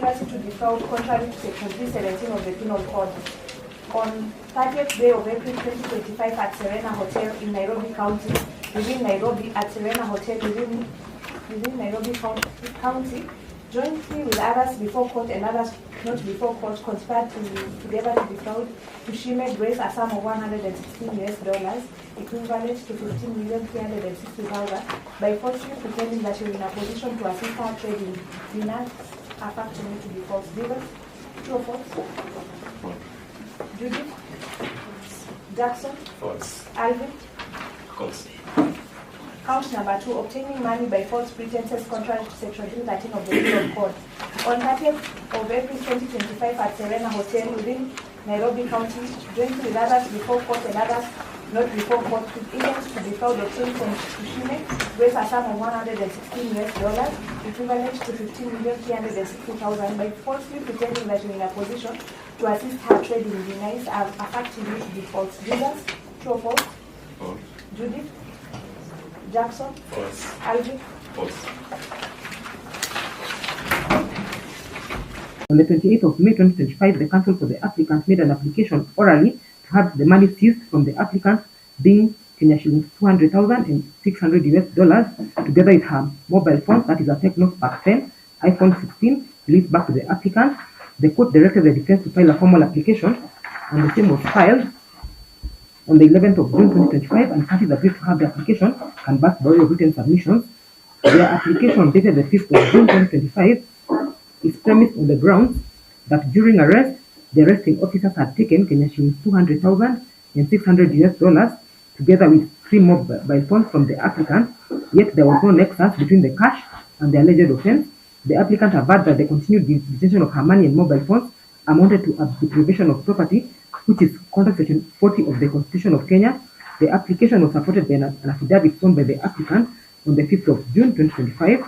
conspiracy to defraud contrary to Section 317 of the Penal Code. On 30th day of April 2025 at Serena Hotel in Nairobi County, within Nairobi, at Serena Hotel within Nairobi County, jointly with others before court and others not before court, conspired together to defraud to Shima Grace a sum of $116, equivalent to 15,360,000, by falsely pretending that she was in a position to assist her trading Binance, a fact to be false. Judith, true or false? Judith? Jackson? False. Alvin? False. Count number 2, obtaining money by false pretenses contrary to Section 313 of the Penal Code. On 30th of April 2025 at Serena Hotel within Nairobi County, jointly with others before court and others not before court, with agents to defraud obtained from Shima Grace a sum of $116, equivalent to 15,360,000, by falsely pretending that she was in a position to assist her trading in Binance, a fact to be false. Judith, true or false? False. Judith? Jackson? False. Alvin? False. On the 28th of May 2025, the counsel for the applicant made an application orally to have the money seized from the applicant, being Kenya shillings 200,000 and $600 together with her mobile phone, that is a Techno Spark 10, iPhone 16, released back to the applicant. The court directed the defense to file a formal application, and the same was filed on the 11th of June 2025, and parties agreed to have the application canvassed by all written submissions. Their application dated the 5th of June 2025 is premised on the grounds that during arrest, the arresting officers had taken Kenya shillings 200,000 and $600 together with 3 mobile phones from the applicant, yet there was no nexus between the cash and the alleged offense. The applicant averred that the continued detention of her money and mobile phones amounted to a deprivation of property, which is under Section 40 of the Constitution of Kenya. The application was supported by an affidavit signed by the applicant on the 5th of June 2025.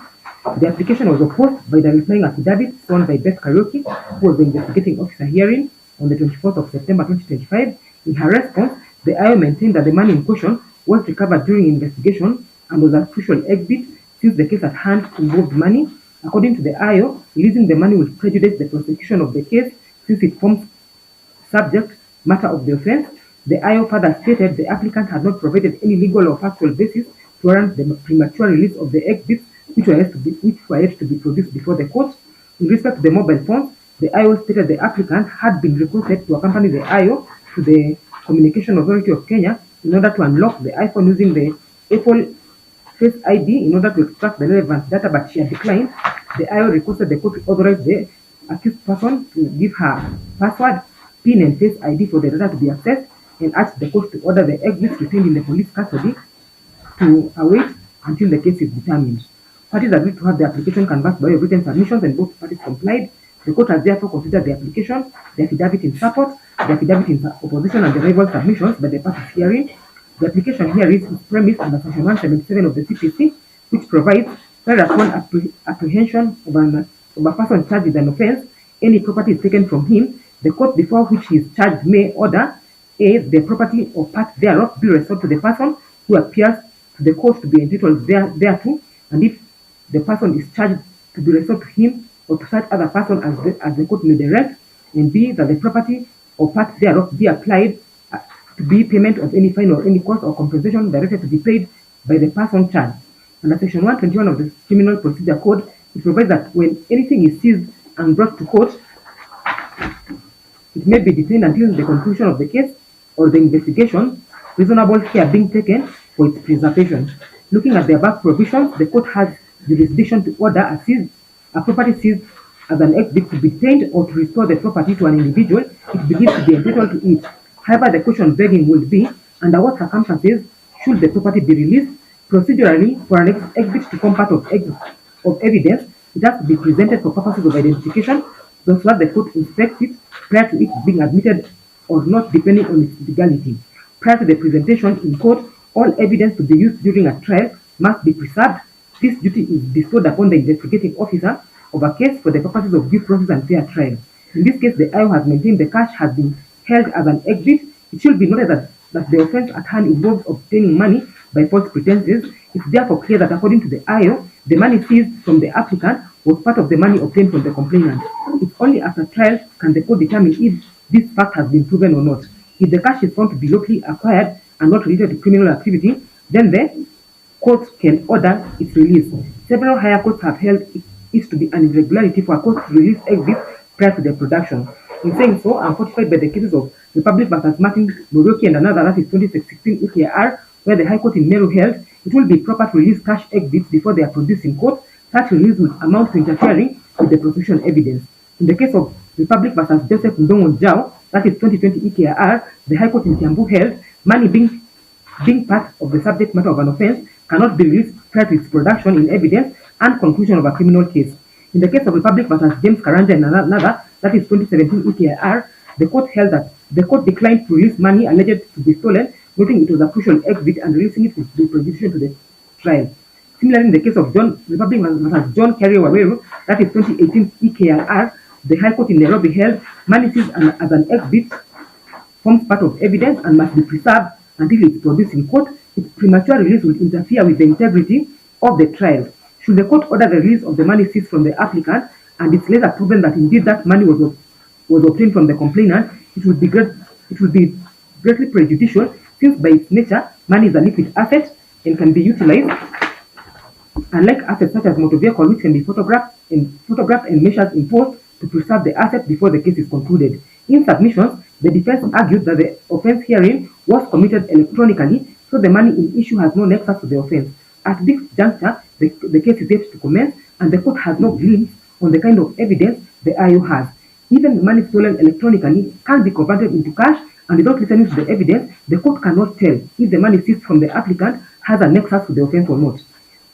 The application was opposed by the replying affidavit signed by Beth Karaoke, who was the investigating officer hearing on the 24th of September 2025. In her response, the IO maintained that the money in question was recovered during investigation and was a crucial exhibit since the case at hand involved money. According to the IO, releasing the money will prejudice the prosecution of the case since it forms subject matter of the offense. The IO further stated the applicant had not provided any legal or factual basis to warrant the premature release of the exhibits which were yet to be produced before the court. In respect to the mobile phones, the IO stated the applicant had been requested to accompany the IO to the Communication Authority of Kenya in order to unlock the iPhone using the Apple Face ID in order to extract the relevant data, but she had declined. The IO requested the court to authorize the accused person to give her password, PIN, and Face ID for the data to be accessed, and asked the court to order the exhibits retained in the police custody to await until the case is determined. Parties agreed to have the application canvassed by written submissions, and both parties complied. The court has therefore considered the application, the affidavit in support, the affidavit in opposition, and the rival submissions by the parties hearing. The application here is premised under Section 177 of the CPC, which provides that upon apprehension of a person charged with an offense, any property is taken from him. The court before which he is charged may order A, the property or part thereof be restored to the person who appears to the court to be entitled thereto, and if the person is charged, to be restored to him or to such other person as the court may direct, and B, that the property or part thereof be applied to be payment of any fine or any cost or compensation directed to be paid by the person charged. Under Section 121 of the Criminal Procedure Code, it provides that when anything is seized and brought to court, it may be detained until the conclusion of the case or the investigation, reasonable care being taken for its preservation. Looking at the above provisions, the court has jurisdiction to order a property seized as an exhibit to be detained or to restore the property to an individual it believes to be entitled to it. However, the question begging will be, under what circumstances should the property be released? Procedurally, for an exhibit to form part of evidence, it has to be presented for purposes of identification, thus that the court inspects it prior to it being admitted or not, depending on its legality. Prior to the presentation in court, all evidence to be used during a trial must be preserved. This duty is bestowed upon the investigating officer of a case for the purposes of due process and fair trial. In this case, the IO has maintained the cash has been held as an exhibit. It should be noted that the offense at hand involves obtaining money by false pretenses. It's therefore clear that according to the IO, the money seized from the applicant was part of the money obtained from the complainant. It's only after trial can the court determine if this fact has been proven or not. If the cash is found to be lawfully acquired and not related to criminal activity, then the court can order its release. Several higher courts have held it to be an irregularity for a court to release exhibits prior to their production. In saying so, I'm fortified by the cases of Republic vs. Martin Moroki and another, that is 2016 EKR, where the High Court in Meru held it will be proper to release cash exhibits before they are produced in court. Such release would amount to interfering with the prosecution evidence. In the case of Republic vs. Joseph Ndongo Njau, that is 2020 EKR, the High Court in Kiambu held money being part of the subject matter of an offense cannot be released prior to its production in evidence and conclusion of a criminal case. In the case of Republic vs. James Karanja and another, that is 2017 EKR, the court held that the court declined to release money alleged to be stolen, noting it was a crucial exhibit and releasing it with the prosecution to the trial. Similarly, in the case of Republic vs. John Kerry Waweru, that is 2018 EKR, the High Court in Nairobi held money seized as an exhibit forms part of evidence and must be preserved until it's produced in court. Its premature release will interfere with the integrity of the trial. Should the court order the release of the money seized from the applicant and it's later proven that indeed that money was obtained from the complainant, it would be greatly prejudicial, since by its nature money is a liquid asset and can be utilized, unlike assets such as motor vehicle, which can be photographed and measures imposed to preserve the asset before the case is concluded. In submissions, the defense argued that the offense herein was committed electronically, so the money in issue has no nexus to the offense. At this juncture, the case is yet to commence, and the court has no glimpse on the kind of evidence the IO has. Even the money stolen electronically can be converted into cash, and without listening to the evidence, the court cannot tell if the money seized from the applicant has a nexus to the offense or not.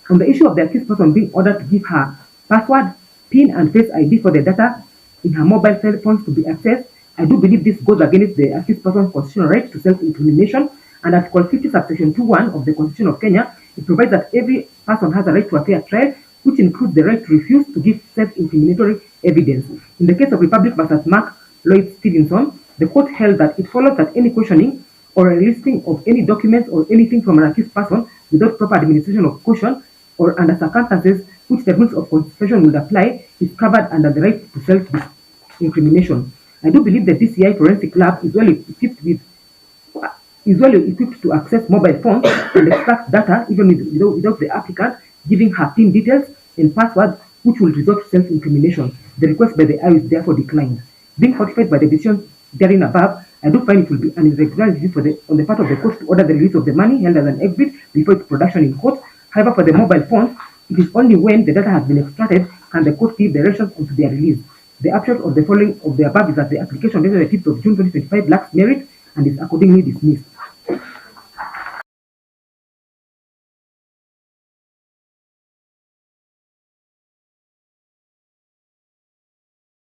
On the issue of the accused person being ordered to give her password, PIN, and Face ID for the data in her mobile cell phones to be accessed, I do believe this goes against the accused person's constitutional right to self-incrimination, and Article 50, subsection 2(1) of the Constitution of Kenya, it provides that every person has a right to a fair trial, which includes the right to refuse to give self-incriminatory evidence. In the case of Republic vs. Mark Lloyd Stevenson, the court held that it follows that any questioning or a listing of any documents or anything from an accused person without proper administration of caution or under circumstances which the rules of confession would apply is covered under the right to self-incrimination. I do believe the DCI Forensic Lab is well equipped to access mobile phones and extract data even without the applicant giving her PIN details and passwords, which will result to self-incrimination. The request by the IO is therefore declined. Being fortified by the decision therein above, I do find it will be an irregularity on the part of the court to order the release of the money held as an exhibit before its production in court. However, for the mobile phones, it is only when the data has been extracted can the court give directions onto their release. The upshot of the following of the above is that the application dated the 5th of June 2025 lacks merit and is accordingly dismissed.